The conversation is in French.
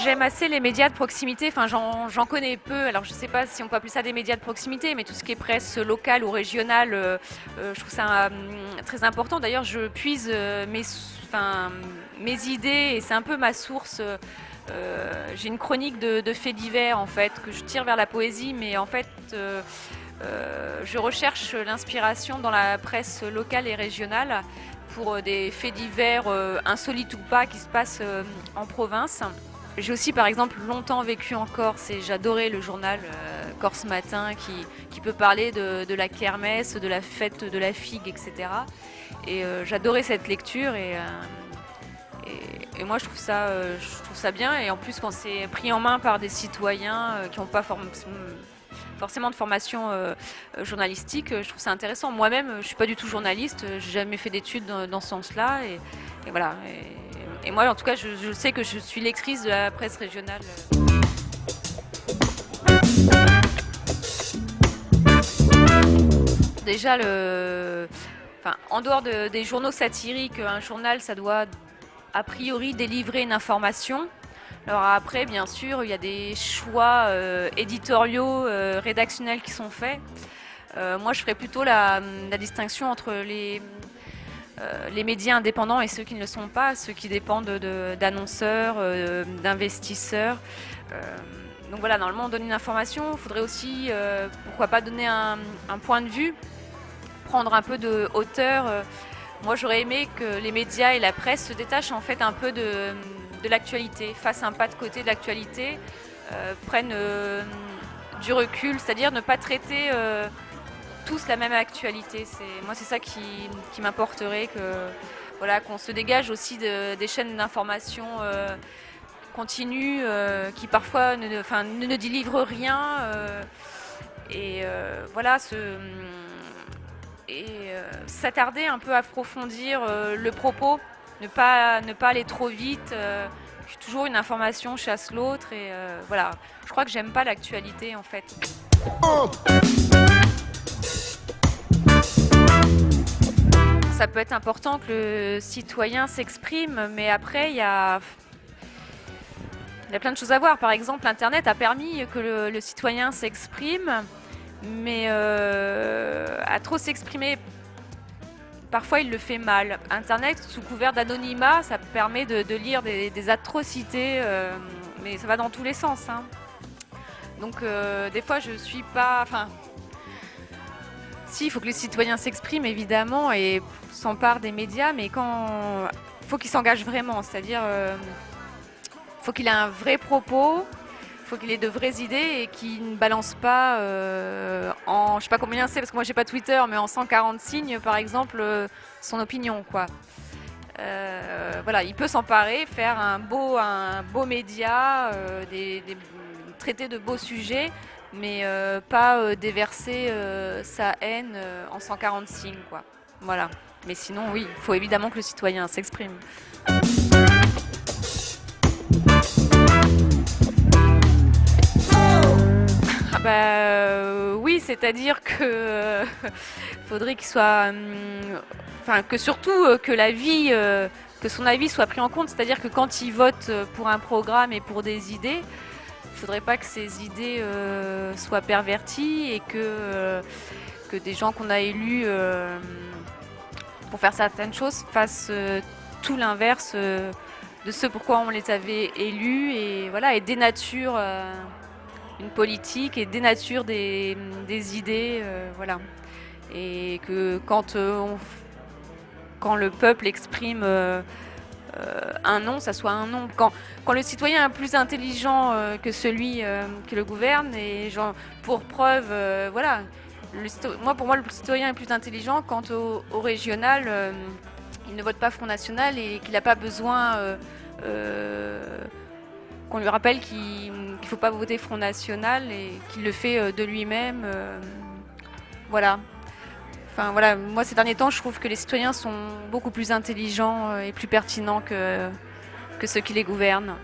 j'aime assez les médias de proximité. Enfin, j'en connais peu. Alors, je ne sais pas si on peut appeler ça des médias de proximité, mais tout ce qui est presse locale ou régionale, je trouve ça très important. D'ailleurs, je puise enfin, mes idées et c'est un peu ma source. J'ai une chronique de faits divers en fait que je tire vers la poésie, mais en fait, je recherche l'inspiration dans la presse locale et régionale pour des faits divers insolites ou pas qui se passent en province. J'ai aussi par exemple longtemps vécu en Corse et j'adorais le journal Corse Matin qui peut parler de la kermesse, de la fête de la figue, etc. Et j'adorais cette lecture et moi je trouve ça bien. Et en plus quand c'est pris en main par des citoyens qui n'ont pas forcément de formation journalistique, je trouve ça intéressant. Moi-même, je suis pas du tout journaliste, j'ai jamais fait d'études dans ce sens-là, et voilà. Et moi, en tout cas, je sais que je suis lectrice de la presse régionale. Déjà, en dehors des journaux satiriques, un journal, ça doit a priori délivrer une information. Alors après, bien sûr, il y a des choix éditoriaux, rédactionnels qui sont faits. Moi, je ferais plutôt la distinction entre les médias indépendants et ceux qui ne le sont pas, ceux qui dépendent d'annonceurs, d'investisseurs. Donc voilà, normalement, on donne une information. Il faudrait aussi, pourquoi pas, donner un point de vue, prendre un peu de hauteur. Moi, j'aurais aimé que les médias et la presse se détachent en fait un peu de l'actualité, fassent un pas de côté de l'actualité, prennent du recul, c'est-à-dire ne pas traiter tous la même actualité. Moi, c'est ça qui m'importerait, voilà, qu'on se dégage aussi des chaînes d'information continues qui parfois ne délivrent rien. Voilà, s'attarder un peu à approfondir le propos, ne pas aller trop vite. Toujours une information chasse l'autre et voilà. Je crois que j'aime pas l'actualité en fait. Ça peut être important que le citoyen s'exprime, mais après il y a plein de choses à voir. Par exemple, Internet a permis que le citoyen s'exprime, mais à trop s'exprimer, parfois il le fait mal. Internet, sous couvert d'anonymat, ça permet de lire des atrocités, mais ça va dans tous les sens. Hein. Donc des fois je suis pas... Si, il faut que les citoyens s'expriment évidemment et s'emparent des médias, mais faut qu'ils s'engagent vraiment, c'est-à-dire faut qu'il ait un vrai propos, faut qu'il ait de vraies idées et qu'il ne balance pas je sais pas combien c'est parce que moi j'ai pas Twitter, mais en 140 signes par exemple son opinion quoi. Voilà, il peut s'emparer, faire un beau média, traiter de beaux sujets, mais pas déverser sa haine en 140 signes quoi. Voilà. Mais sinon oui, il faut évidemment que le citoyen s'exprime. Oui, c'est-à-dire que faudrait qu'il soit, que surtout que son avis soit pris en compte. C'est-à-dire que quand il vote pour un programme et pour des idées, il faudrait pas que ces idées soient perverties et que des gens qu'on a élus pour faire certaines choses fassent tout l'inverse de ce pourquoi on les avait élus et voilà et dénaturent une politique et dénature des idées, voilà. Et que quand le peuple exprime un non, ça soit un non. Quand le citoyen est plus intelligent que celui qui le gouverne, et pour preuve, voilà. Pour moi, le citoyen est plus intelligent quand au régional, il ne vote pas Front National et qu'il n'a pas besoin... qu'on lui rappelle qu'il ne faut pas voter Front National et qu'il le fait de lui-même. Voilà. Voilà. Moi, ces derniers temps, je trouve que les citoyens sont beaucoup plus intelligents et plus pertinents que ceux qui les gouvernent.